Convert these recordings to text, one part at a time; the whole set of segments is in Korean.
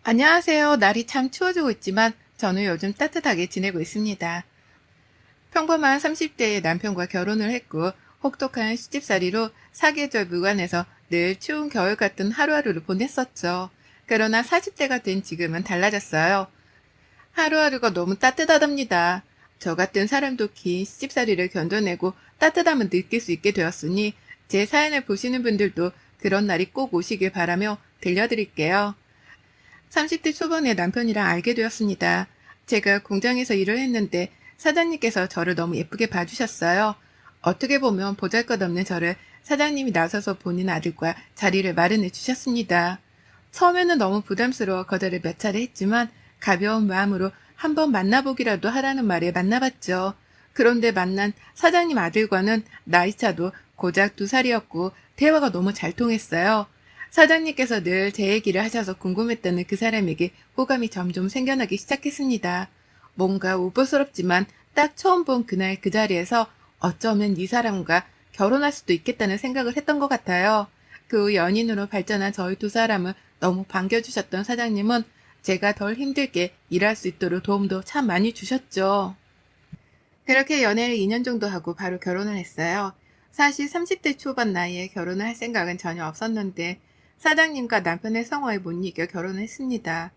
안녕하세요. 날이 참 추워지고 있지만 저는 요즘 따뜻하게 지내고 있습니다. 평범한 30대의 남편과 결혼을 했고 혹독한 시집살이로 사계절 무관해서 늘 추운 겨울 같은 하루하루를 보냈었죠. 그러나 40대가 된 지금은 달라졌어요. 하루하루가 너무 따뜻하답니다. 저 같은 사람도 긴 시집살이를 견뎌내고 따뜻함을 느낄 수 있게 되었으니 제 사연을 보시는 분들도 그런 날이 꼭 오시길 바라며 들려드릴게요. 30대 초반에 남편이랑 알게 되었습니다. 제가 공장에서 일을 했는데 사장님께서 저를 너무 예쁘게 봐주셨어요. 어떻게 보면 보잘것없는 저를 사장님이 나서서 본인 아들과 자리를 마련해 주셨습니다. 처음에는 너무 부담스러워 거절을 몇 차례 했지만 가벼운 마음으로 한번 만나보기라도 하라는 말에 만나봤죠. 그런데 만난 사장님 아들과는 나이차도 고작 2살이었고 대화가 너무 잘 통했어요. 사장님께서 늘 제 얘기를 하셔서 궁금했다는 그 사람에게 호감이 점점 생겨나기 시작했습니다. 뭔가 우보스럽지만 딱 처음 본 그날 그 자리에서 어쩌면 이 사람과 결혼할 수도 있겠다는 생각을 했던 것 같아요. 그 후 연인으로 발전한 저희 2사람을 너무 반겨주셨던 사장님은 제가 덜 힘들게 일할 수 있도록 도움도 참 많이 주셨죠. 그렇게 연애를 2년 정도 하고 바로 결혼을 했어요. 사실 30대 초반 나이에 결혼을 할 생각은 전혀 없었는데 사장님과 남편의 성화에 못 이겨 결혼을 했습니다.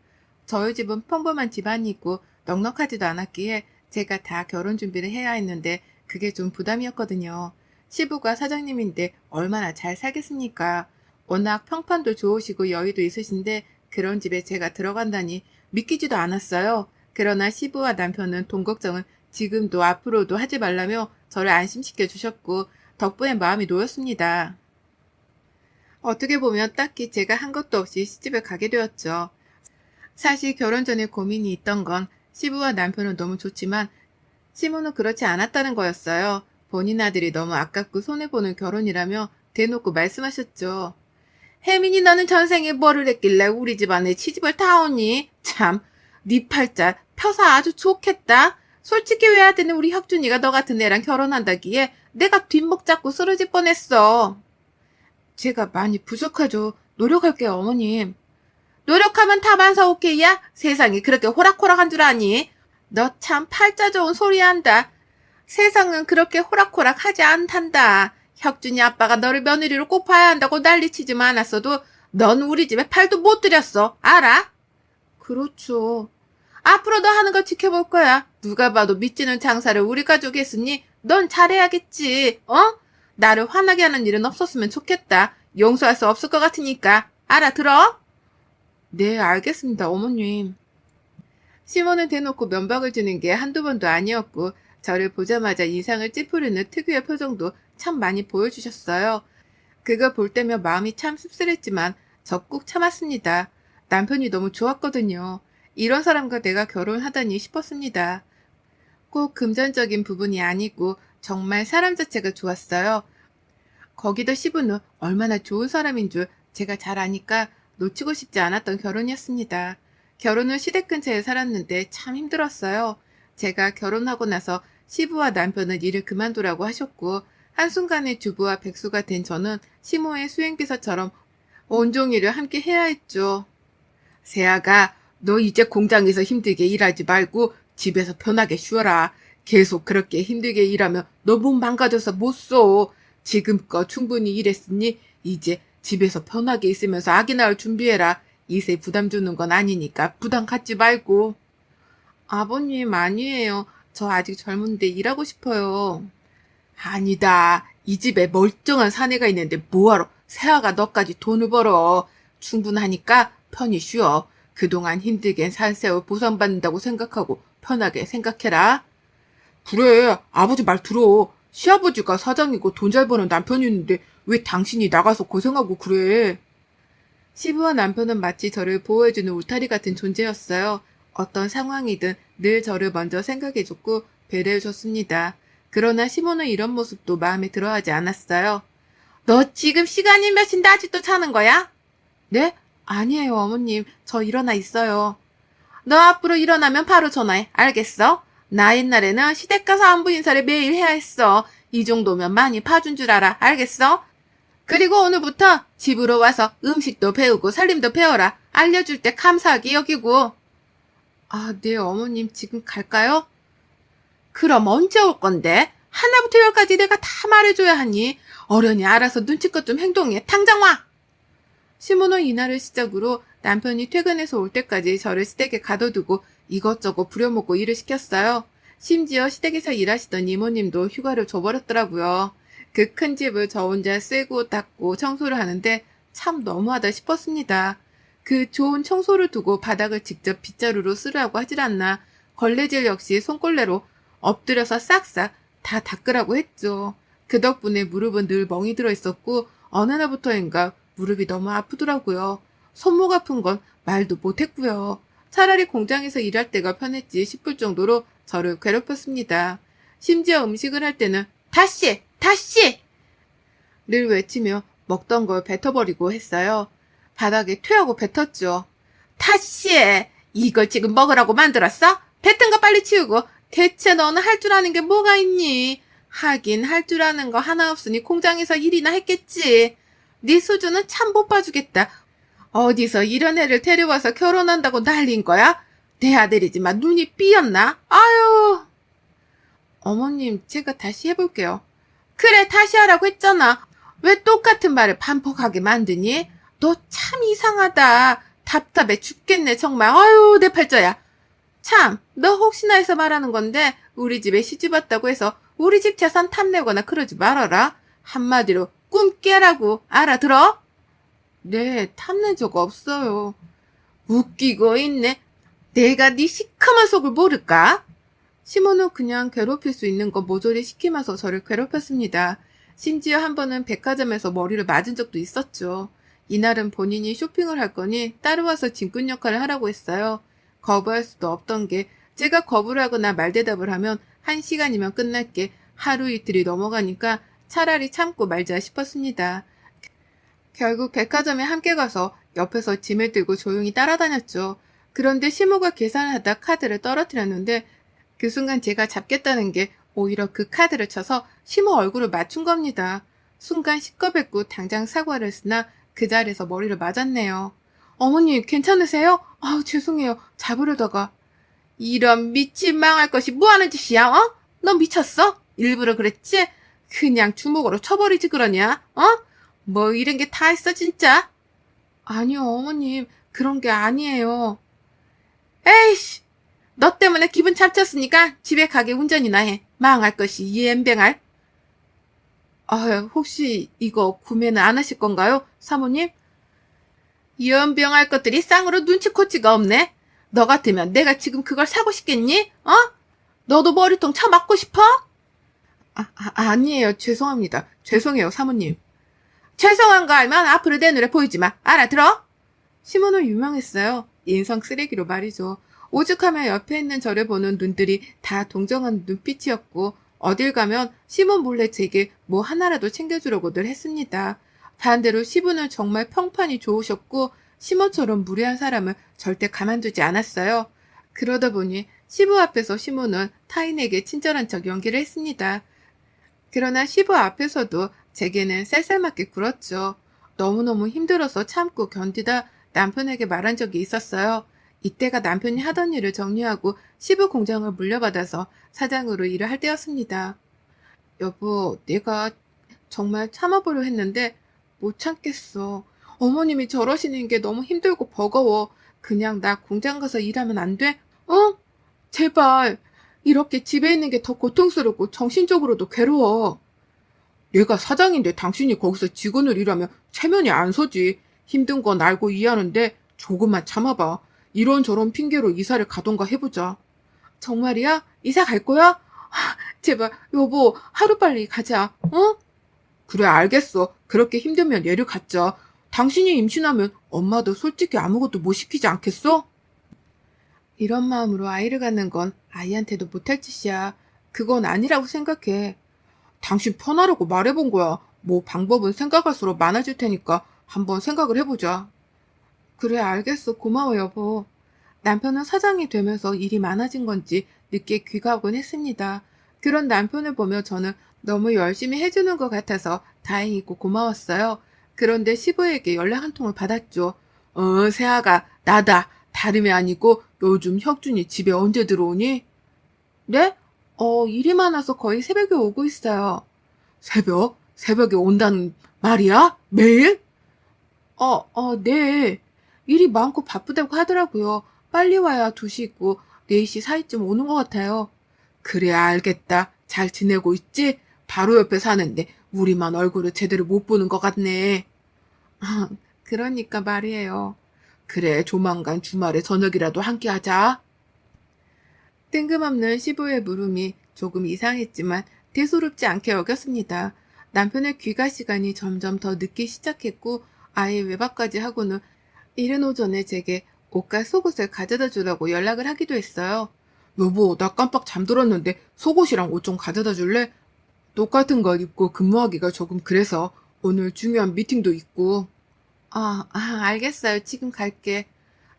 저희 집은 평범한 집안이고 넉넉하지도 않았기에 제가 다 결혼 준비를 해야 했는데 그게 좀 부담이었거든요. 시부가 사장님인데 얼마나 잘 살겠습니까? 워낙 평판도 좋으시고 여유도 있으신데 그런 집에 제가 들어간다니 믿기지도 않았어요. 그러나 시부와 남편은 돈 걱정은 지금도 앞으로도 하지 말라며 저를 안심시켜 주셨고 덕분에 마음이 놓였습니다. 어떻게 보면 딱히 제가 한 것도 없이 시집을 가게 되었죠. 사실 결혼 전에 고민이 있던 건 시부와 남편은 너무 좋지만 시모는 그렇지 않았다는 거였어요. 본인 아들이 너무 아깝고 손해보는 결혼이라며 대놓고 말씀하셨죠. 혜민이 너는 전생에 뭐를 했길래 우리 집안에 시집을 타오니? 참, 네 팔자 펴서 아주 좋겠다. 솔직히 외아들은 우리 혁준이가 너 같은 애랑 결혼한다기에 내가 뒷목 잡고 쓰러질 뻔했어. 제가 많이 부족하죠. 노력할게요, 어머님. 노력하면 다반사 오케이야? 세상이 그렇게 호락호락한 줄 아니? 너 참 팔자 좋은 소리 한다. 세상은 그렇게 호락호락하지 않단다. 혁준이 아빠가 너를 며느리로 꼭 봐야 한다고 난리치지만 않았어도 넌 우리 집에 팔도 못 들였어. 알아? 그렇죠. 앞으로 너 하는 거 지켜볼 거야. 누가 봐도 믿지는 장사를 우리 가족이 했으니 넌 잘해야겠지. 어? 나를 화나게 하는 일은 없었으면 좋겠다. 용서할 수 없을 것 같으니까. 알아들어? 네, 알겠습니다, 어머님. 시몬은 대놓고 면박을 주는 게 한두 번도 아니었고 저를 보자마자 인상을 찌푸리는 특유의 표정도 참 많이 보여주셨어요. 그거 볼 때면 마음이 참 씁쓸했지만 적극 참았습니다. 남편이 너무 좋았거든요. 이런 사람과 내가 결혼하다니 싶었습니다. 꼭 금전적인 부분이 아니고 정말 사람 자체가 좋았어요. 거기다 시부는 얼마나 좋은 사람인 줄 제가 잘 아니까 놓치고 싶지 않았던 결혼이었습니다. 결혼 후 시댁 근처에 살았는데 참 힘들었어요. 제가 결혼하고 나서 시부와 남편은 일을 그만두라고 하셨고 한순간에 주부와 백수가 된 저는 시모의 수행비서처럼 온종일을 함께 해야 했죠. 세아가 너 이제 공장에서 힘들게 일하지 말고 집에서 편하게 쉬어라. 계속 그렇게 힘들게 일하면 너 몸 망가져서 못 써. 지금껏 충분히 일했으니 이제 집에서 편하게 있으면서 아기 낳을 준비해라. 이세 부담 주는 건 아니니까 부담 갖지 말고. 아버님 아니에요. 저 아직 젊은데 일하고 싶어요. 아니다. 이 집에 멀쩡한 사내가 있는데 뭐하러 세아가 너까지 돈을 벌어. 충분하니까 편히 쉬어. 그동안 힘들게 산 세월 보상받는다고 생각하고 편하게 생각해라. 그래, 아버지 말 들어. 시아버지가 사장이고 돈 잘 버는 남편이 있는데 왜 당신이 나가서 고생하고 그래? 시부와 남편은 마치 저를 보호해주는 울타리 같은 존재였어요. 어떤 상황이든 늘 저를 먼저 생각해줬고 배려해줬습니다. 그러나 시모는 이런 모습도 마음에 들어하지 않았어요. 너 지금 시간이 몇인데 아직도 자는 거야? 네? 아니에요, 어머님. 저 일어나 있어요. 너 앞으로 일어나면 바로 전화해. 알겠어? 나 옛날에는 시댁 가서 안부 인사를 매일 해야 했어. 이 정도면 많이 봐준 줄 알아. 알겠어? 그리고 오늘부터 집으로 와서 음식도 배우고 살림도 배워라. 알려줄 때 감사하게 여기고. 아, 네, 어머님 지금 갈까요? 그럼 언제 올 건데? 하나부터 열까지 내가 다 말해줘야 하니. 어련히 알아서 눈치껏 좀 행동해. 당장 와! 시모는 이날을 시작으로 남편이 퇴근해서 올 때까지 저를 시댁에 가둬두고 이것저것 부려먹고 일을 시켰어요. 심지어 시댁에서 일하시던 이모님도 휴가를 줘버렸더라고요. 그 큰 집을 저 혼자 쓰고 닦고 청소를 하는데 참 너무하다 싶었습니다. 그 좋은 청소를 두고 바닥을 직접 빗자루로 쓸으라고 하질 않나. 걸레질 역시 손걸레로 엎드려서 싹싹 다 닦으라고 했죠. 그 덕분에 무릎은 늘 멍이 들어 있었고 어느 날부터인가 무릎이 너무 아프더라고요. 손목 아픈 건 말도 못했고요. 차라리 공장에서 일할 때가 편했지 싶을 정도로 저를 괴롭혔습니다. 심지어 음식을 할 때는 다시! 다시! 를 외치며 먹던 걸 뱉어버리고 했어요. 바닥에 퇴하고 뱉었죠. 다시! 이걸 지금 먹으라고 만들었어? 뱉은 거 빨리 치우고. 대체 너는 할 줄 아는 게 뭐가 있니? 하긴 할 줄 아는 거 하나 없으니 공장에서 일이나 했겠지. 네 수준은 참 못 봐주겠다. 어디서 이런 애를 데려와서 결혼한다고 난린 거야? 내 아들이지만 눈이 삐었나? 아유. 어머님, 제가 다시 해볼게요. 그래, 다시 하라고 했잖아. 왜 똑같은 말을 반복하게 만드니? 너 참 이상하다. 답답해 죽겠네, 정말. 아유, 내 팔자야. 참, 너 혹시나 해서 말하는 건데 우리 집에 시집 왔다고 해서 우리 집 재산 탐내거나 그러지 말아라. 한마디로 꿈 깨라고. 알아들어? 네, 탐낸 적 없어요. 웃기고 있네. 내가 네 시커먼 속을 모를까? 시모는 그냥 괴롭힐 수 있는 거 모조리 시키면서 저를 괴롭혔습니다. 심지어 한 번은 백화점에서 머리를 맞은 적도 있었죠. 이날은 본인이 쇼핑을 할 거니 따라와서 짐꾼 역할을 하라고 했어요. 거부할 수도 없던 게 제가 거부를 하거나 말대답을 하면 1시간이면 끝날 게 하루 이틀이 넘어가니까 차라리 참고 말자 싶었습니다. 결국 백화점에 함께 가서 옆에서 짐을 들고 조용히 따라다녔죠. 그런데 시모가 계산을 하다 카드를 떨어뜨렸는데 그 순간 제가 잡겠다는 게 오히려 그 카드를 쳐서 시모 얼굴을 맞춘 겁니다. 순간 시꺼뱄고 당장 사과를 했으나 그 자리에서 머리를 맞았네요. 어머니 괜찮으세요? 아우 죄송해요. 잡으려다가. 이런 미친 망할 것이 뭐하는 짓이야? 어? 너 미쳤어? 일부러 그랬지? 그냥 주먹으로 쳐버리지 그러냐? 어? 뭐 이런 게 다 있어 진짜? 아니요 어머님 그런 게 아니에요. 에이씨 너 때문에 기분 잡쳤으니까 집에 가게 운전이나 해. 망할 것이 이 엠뱅알. 아 혹시 이거 구매는 안 하실 건가요 사모님? 연병할 것들이 쌍으로 눈치코치가 없네. 너 같으면 내가 지금 그걸 사고 싶겠니? 어? 너도 머리통 쳐맞고 싶어? 아니에요. 죄송합니다. 죄송해요, 사모님. 죄송한 거 알면 앞으로 내 눈에 보이지 마. 알아들어? 시몬은 유명했어요. 인성 쓰레기로 말이죠. 오죽하면 옆에 있는 저를 보는 눈들이 다 동정한 눈빛이었고 어딜 가면 시몬 몰래 제게 뭐 하나라도 챙겨주려고 늘 했습니다. 반대로 시부는 정말 평판이 좋으셨고 시모처럼 무례한 사람을 절대 가만두지 않았어요. 그러다 보니 시부 앞에서 시모는 타인에게 친절한 척 연기를 했습니다. 그러나 시부 앞에서도 제게는 쌀쌀맞게 굴었죠. 너무너무 힘들어서 참고 견디다 남편에게 말한 적이 있었어요. 이때가 남편이 하던 일을 정리하고 시부 공장을 물려받아서 사장으로 일을 할 때였습니다. 여보, 내가 정말 참아보려 했는데 못 참겠어. 어머님이 저러시는 게 너무 힘들고 버거워. 그냥 나 공장 가서 일하면 안 돼? 어? 제발. 이렇게 집에 있는 게 더 고통스럽고 정신적으로도 괴로워. 내가 사장인데 당신이 거기서 직원을 일하면 체면이 안 서지. 힘든 건 알고 이해하는데 조금만 참아봐. 이런저런 핑계로 이사를 가던가 해보자. 정말이야? 이사 갈 거야? 제발 여보 하루빨리 가자. 어? 그래 알겠어. 그렇게 힘들면 얘를 갖자. 당신이 임신하면 엄마도 솔직히 아무것도 못 시키지 않겠어? 이런 마음으로 아이를 갖는 건 아이한테도 못할 짓이야. 그건 아니라고 생각해. 당신 편하라고 말해본 거야. 뭐 방법은 생각할수록 많아질 테니까 한번 생각을 해보자. 그래 알겠어. 고마워 여보. 남편은 사장이 되면서 일이 많아진 건지 늦게 귀가하곤 했습니다. 그런 남편을 보며 저는 너무 열심히 해주는 것 같아서 다행이고 고마웠어요. 그런데 시부에게 연락 한 통을 받았죠. 세아가 나다. 다름이 아니고 요즘 혁준이 집에 언제 들어오니? 네? 일이 많아서 거의 새벽에 오고 있어요. 새벽? 새벽에 온다는 말이야? 매일? 네. 일이 많고 바쁘다고 하더라고요. 빨리 와야 2시 있고 4시 사이쯤 오는 것 같아요. 그래, 알겠다. 잘 지내고 있지? 바로 옆에 사는데 우리만 얼굴을 제대로 못 보는 것 같네. 그러니까 말이에요. 그래, 조만간 주말에 저녁이라도 함께 하자. 뜬금없는 시부의 물음이 조금 이상했지만 대수롭지 않게 여겼습니다. 남편의 귀가 시간이 점점 더 늦기 시작했고 아예 외박까지 하고는 이른 오전에 제게 옷과 속옷을 가져다 주라고 연락을 하기도 했어요. 여보, 나 깜빡 잠들었는데 속옷이랑 옷 좀 가져다 줄래? 똑같은 걸 입고 근무하기가 조금 그래서 오늘 중요한 미팅도 있고. 알겠어요. 지금 갈게.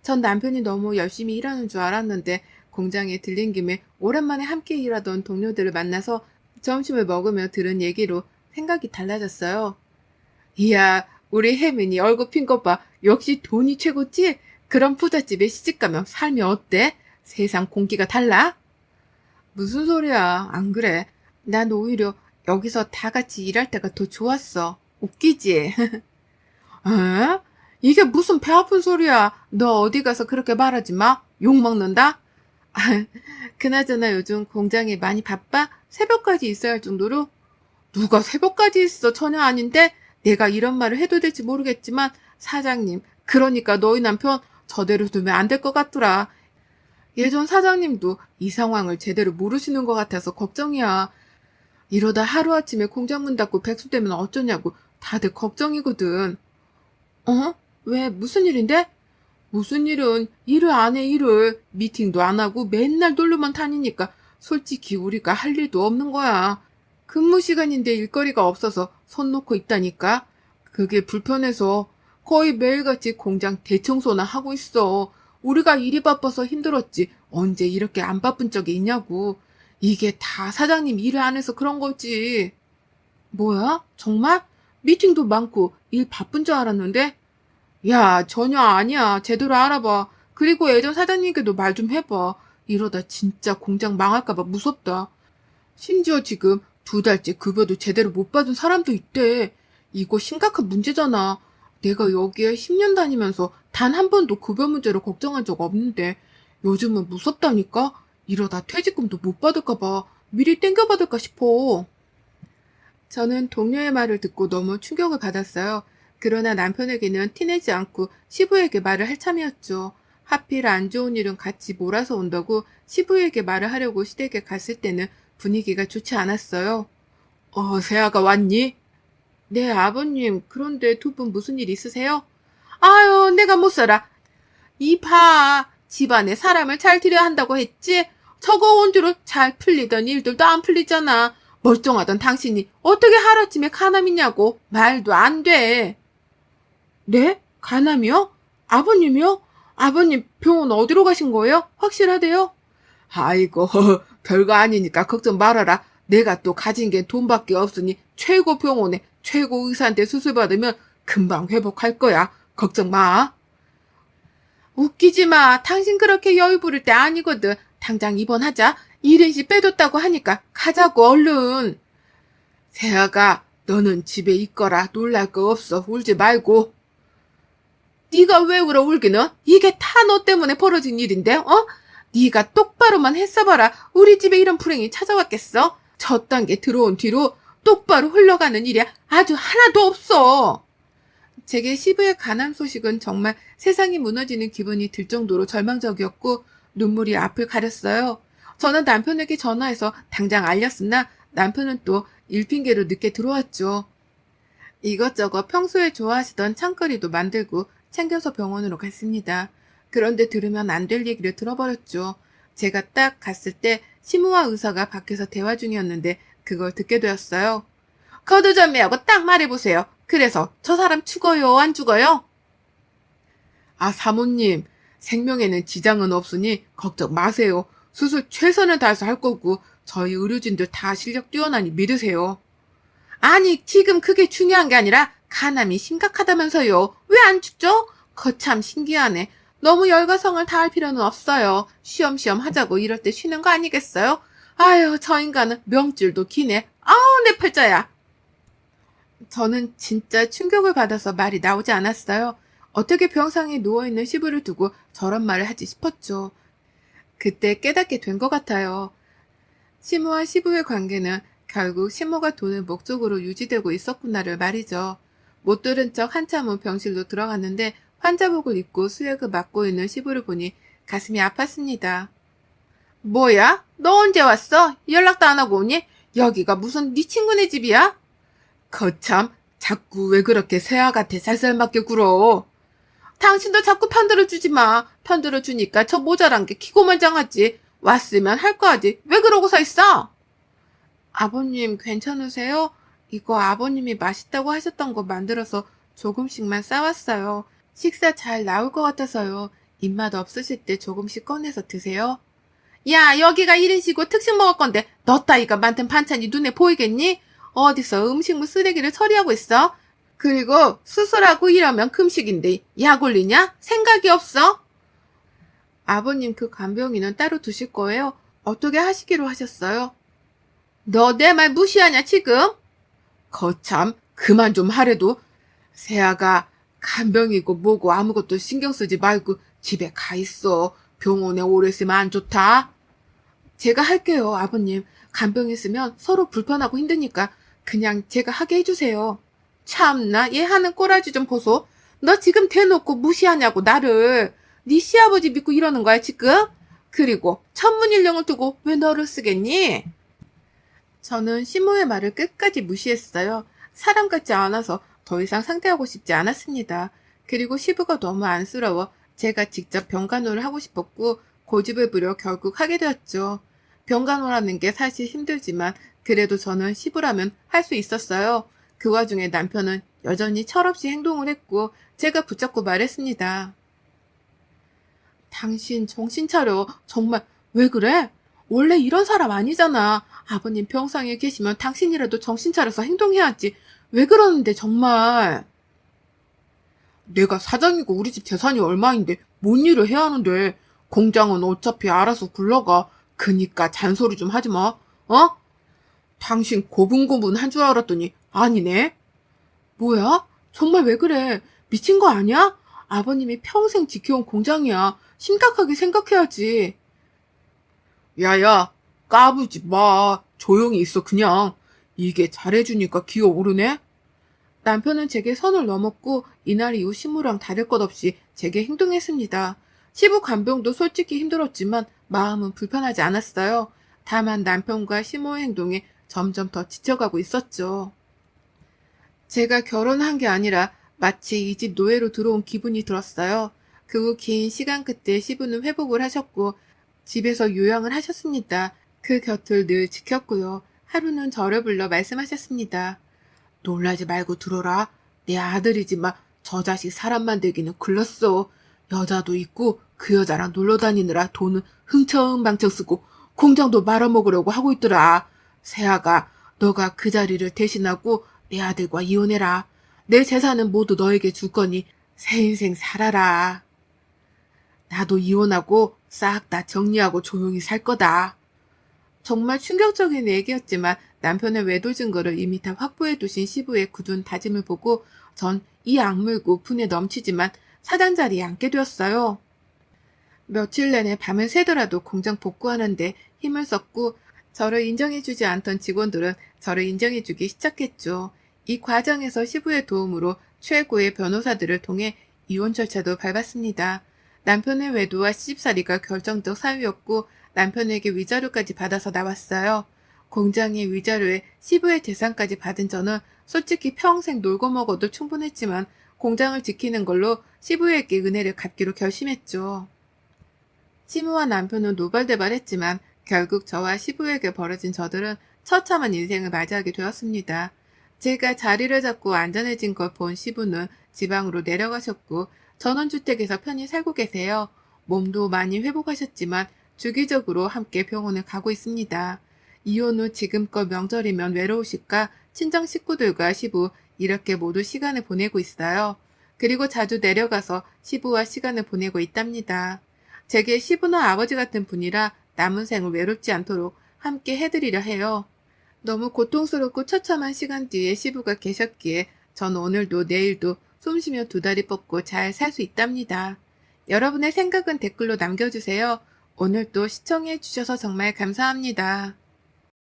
전 남편이 너무 열심히 일하는 줄 알았는데 공장에 들린 김에 오랜만에 함께 일하던 동료들을 만나서 점심을 먹으며 들은 얘기로 생각이 달라졌어요. 이야, 우리 혜민이 얼굴 핀 것 봐. 역시 돈이 최고지? 그런 부잣집에 시집가면 삶이 어때? 세상 공기가 달라? 무슨 소리야. 안 그래. 난 오히려 여기서 다 같이 일할 때가 더 좋았어. 웃기지? 에? 이게 무슨 배 아픈 소리야. 너 어디 가서 그렇게 말하지 마. 욕 먹는다? 그나저나 요즘 공장에 많이 바빠? 새벽까지 있어야 할 정도로? 누가 새벽까지 있어? 전혀 아닌데? 내가 이런 말을 해도 될지 모르겠지만 사장님, 그러니까 너희 남편 저대로 두면 안 될 것 같더라. 예전 사장님도 이 상황을 제대로 모르시는 것 같아서 걱정이야. 이러다 하루아침에 공장 문 닫고 백수되면 어쩌냐고 다들 걱정이거든. 왜? 무슨 일인데? 무슨 일은 일을 안 해, 일을. 미팅도 안 하고 맨날 놀러만 다니니까 솔직히 우리가 할 일도 없는 거야. 근무 시간인데 일거리가 없어서 손 놓고 있다니까. 그게 불편해서 거의 매일같이 공장 대청소나 하고 있어. 우리가 일이 바빠서 힘들었지 언제 이렇게 안 바쁜 적이 있냐고. 이게 다 사장님 일을 안 해서 그런 거지. 뭐야? 정말? 미팅도 많고 일 바쁜 줄 알았는데? 야, 전혀 아니야. 제대로 알아봐. 그리고 예전 사장님께도 말 좀 해봐. 이러다 진짜 공장 망할까봐 무섭다. 심지어 지금 2달째 급여도 제대로 못 받은 사람도 있대. 이거 심각한 문제잖아. 내가 여기에 10년 다니면서 단 한 번도 급여 문제로 걱정한 적 없는데 요즘은 무섭다니까? 이러다 퇴직금도 못 받을까봐 미리 땡겨받을까 싶어. 저는 동료의 말을 듣고 너무 충격을 받았어요. 그러나 남편에게는 티내지 않고 시부에게 말을 할 참이었죠. 하필 안 좋은 일은 같이 몰아서 온다고 시부에게 말을 하려고 시댁에 갔을 때는 분위기가 좋지 않았어요. 세아가 왔니? 네, 아버님. 그런데 2분 무슨 일 있으세요? 아유, 내가 못 살아. 이봐, 집안에 사람을 잘 들여야 한다고 했지? 저거 온 뒤로 잘 풀리던 일들도 안 풀리잖아. 멀쩡하던 당신이 어떻게 하루아침에 간암이냐고. 말도 안 돼. 네? 간암이요? 아버님이요? 아버님 병원 어디로 가신 거예요? 확실하대요? 아이고, 별거 아니니까 걱정 말아라. 내가 또 가진 게 돈밖에 없으니 최고 병원에 최고 의사한테 수술 받으면 금방 회복할 거야. 걱정 마. 웃기지 마. 당신 그렇게 여유 부릴 때 아니거든. 당장 입원하자. 1인씩 빼뒀다고 하니까 가자고 얼른. 세아가 너는 집에 있거라. 놀랄 거 없어. 울지 말고. 네가 왜 울어 울기는? 이게 다 너 때문에 벌어진 일인데 네가 똑바로만 했어봐라. 우리 집에 이런 불행이 찾아왔겠어? 저 단계 들어온 뒤로 똑바로 흘러가는 일이 아주 하나도 없어. 제게 시부의 가난 소식은 정말 세상이 무너지는 기분이 들 정도로 절망적이었고 눈물이 앞을 가렸어요. 저는 남편에게 전화해서 당장 알렸으나 남편은 또 일 핑계로 늦게 들어왔죠. 이것저것 평소에 좋아하시던 찬거리도 만들고 챙겨서 병원으로 갔습니다. 그런데 들으면 안 될 얘기를 들어버렸죠. 제가 딱 갔을 때 시무와 의사가 밖에서 대화 중이었는데 그걸 듣게 되었어요. 거두절미하고 딱 말해보세요. 그래서 저 사람 죽어요, 안 죽어요? 사모님, 생명에는 지장은 없으니 걱정 마세요. 수술 최선을 다해서 할 거고 저희 의료진들 다 실력 뛰어나니 믿으세요. 아니, 지금 그게 중요한 게 아니라 간암이 심각하다면서요. 왜 안 죽죠? 거참 신기하네. 너무 열과성을 다할 필요는 없어요. 쉬엄쉬엄 하자고 이럴 때 쉬는 거 아니겠어요? 아유, 저 인간은 명줄도 기네. 아우, 내 팔자야. 저는 진짜 충격을 받아서 말이 나오지 않았어요. 어떻게 병상에 누워있는 시부를 두고 저런 말을 하지 싶었죠. 그때 깨닫게 된 것 같아요. 시모와 시부의 관계는 결국 시모가 돈을 목적으로 유지되고 있었구나를 말이죠. 못 들은 척 한참 후 병실로 들어갔는데 환자복을 입고 수액을 맞고 있는 시부를 보니 가슴이 아팠습니다. 뭐야? 너 언제 왔어? 연락도 안 하고 오니? 여기가 무슨 네 친구네 집이야? 거참, 자꾸 왜 그렇게 새아같아 살살맞게 굴어? 당신도 자꾸 편들어주지 마. 편들어주니까 저 모자란 게 기고만장하지. 왔으면 할 거 하지. 왜 그러고 서 있어? 아버님 괜찮으세요? 이거 아버님이 맛있다고 하셨던 거 만들어서 조금씩만 싸왔어요. 식사 잘 나올 것 같아서요. 입맛 없으실 때 조금씩 꺼내서 드세요. 야, 여기가 1인시고 특식 먹을 건데 너 따위가 만든 반찬이 눈에 보이겠니? 어디서 음식물 쓰레기를 처리하고 있어? 그리고 수술하고 이러면 금식인데 약 올리냐? 생각이 없어? 아버님 그 간병인은 따로 두실 거예요? 어떻게 하시기로 하셨어요? 너 내 말 무시하냐 지금? 거참 그만 좀 하래도 세아가 간병이고 뭐고 아무것도 신경 쓰지 말고 집에 가 있어. 병원에 오래 있으면 안 좋다. 제가 할게요, 아버님. 간병 있으면 서로 불편하고 힘드니까 그냥 제가 하게 해주세요. 참나, 얘 하는 꼬라지 좀 보소. 너 지금 대놓고 무시하냐고, 나를. 네 시아버지 믿고 이러는 거야, 지금? 그리고 천문일령을 두고 왜 너를 쓰겠니? 저는 시모의 말을 끝까지 무시했어요. 사람 같지 않아서 더 이상 상대하고 싶지 않았습니다. 그리고 시부가 너무 안쓰러워 제가 직접 병간호를 하고 싶었고 고집을 부려 결국 하게 되었죠. 병간호라는 게 사실 힘들지만 그래도 저는 시부라면 할 수 있었어요. 그 와중에 남편은 여전히 철없이 행동을 했고 제가 붙잡고 말했습니다. 당신 정신 차려. 정말 왜 그래? 원래 이런 사람 아니잖아. 아버님 병상에 계시면 당신이라도 정신 차려서 행동해야지. 왜 그러는데 정말. 내가 사장이고 우리 집 재산이 얼마인데 뭔 일을 해야 하는데. 공장은 어차피 알아서 굴러가. 그니까 잔소리 좀 하지 마. 어? 당신 고분고분 한 줄 알았더니 아니네. 뭐야? 정말 왜 그래? 미친 거 아니야? 아버님이 평생 지켜온 공장이야. 심각하게 생각해야지. 야야, 까부지 마. 조용히 있어 그냥. 이게 잘해주니까 기어오르네? 남편은 제게 선을 넘었고 이날 이후 시무랑 다를 것 없이 제게 행동했습니다. 시부 간병도 솔직히 힘들었지만 마음은 불편하지 않았어요. 다만 남편과 시모의 행동에 점점 더 지쳐가고 있었죠. 제가 결혼한 게 아니라 마치 이 집 노예로 들어온 기분이 들었어요. 그 후 긴 시간 끝에 시부는 회복을 하셨고 집에서 요양을 하셨습니다. 그 곁을 늘 지켰고요. 하루는 저를 불러 말씀하셨습니다. 놀라지 말고 들어라. 내 아들이지만 저 자식 사람 만들기는 글렀어. 여자도 있고 그 여자랑 놀러 다니느라 돈은 흥청망청 쓰고 공장도 말아먹으려고 하고 있더라. 세아가 너가 그 자리를 대신하고 내 아들과 이혼해라. 내 재산은 모두 너에게 줄 거니 새 인생 살아라. 나도 이혼하고 싹 다 정리하고 조용히 살 거다. 정말 충격적인 얘기였지만 남편의 외도 증거를 이미 다 확보해 두신 시부의 굳은 다짐을 보고 전 이 악물고 분에 넘치지만 사장 자리에 앉게 되었어요. 며칠 내내 밤을 새더라도 공장 복구하는데 힘을 썼고 저를 인정해주지 않던 직원들은 저를 인정해주기 시작했죠. 이 과정에서 시부의 도움으로 최고의 변호사들을 통해 이혼 절차도 밟았습니다. 남편의 외도와 시집살이가 결정적 사유였고 남편에게 위자료까지 받아서 나왔어요. 공장의 위자료에 시부의 재산까지 받은 저는 솔직히 평생 놀고 먹어도 충분했지만 공장을 지키는 걸로 시부에게 은혜를 갚기로 결심했죠. 시부와 남편은 노발대발했지만 결국 저와 시부에게 벌어진 저들은 처참한 인생을 맞이하게 되었습니다. 제가 자리를 잡고 안전해진 걸 본 시부는 지방으로 내려가셨고 전원주택에서 편히 살고 계세요. 몸도 많이 회복하셨지만 주기적으로 함께 병원을 가고 있습니다. 이혼 후 지금껏 명절이면 외로우실까 친정 식구들과 시부 이렇게 모두 시간을 보내고 있어요. 그리고 자주 내려가서 시부와 시간을 보내고 있답니다. 제게 시부는 아버지 같은 분이라 남은 생을 외롭지 않도록 함께 해드리려 해요. 너무 고통스럽고 처참한 시간 뒤에 시부가 계셨기에 전 오늘도 내일도 숨쉬며 두 다리 뻗고 잘 살 수 있답니다. 여러분의 생각은 댓글로 남겨주세요. 오늘도 시청해 주셔서 정말 감사합니다.